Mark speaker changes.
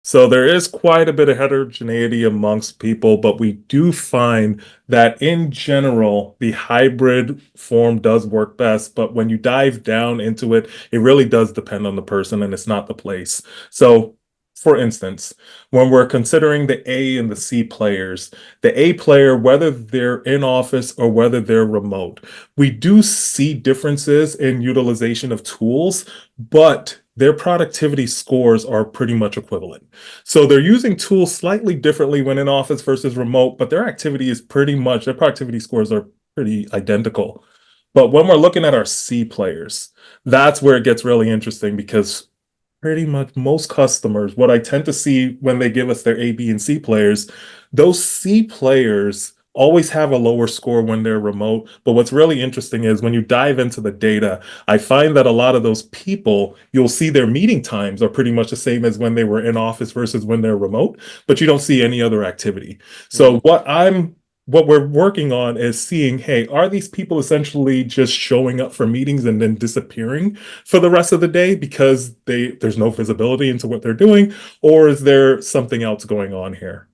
Speaker 1: So there is quite a bit of heterogeneity amongst people, but we do find that in general, the hybrid form does work best. But when you dive down into it, it really does depend on the person and it's not the place. So, for instance, when we're considering the A and the C players, the A player, whether they're in office or whether they're remote, we do see differences in utilization of tools, but their productivity scores are pretty much equivalent. So they're using tools slightly differently when in office versus remote, but their activity is pretty much, their productivity scores are pretty identical. But when we're looking at our C players, that's where it gets really interesting because pretty much most customers, what I tend to see when they give us their A, B, and C players, those C players always have a lower score when they're remote. But what's really interesting is when you dive into the data, I find that a lot of those people, you'll see their meeting times are pretty much the same as when they were in office versus when they're remote, but you don't see any other activity. So what we're working on is seeing, hey, are these people essentially just showing up for meetings and then disappearing for the rest of the day because there's no visibility into what they're doing, or is there something else going on here?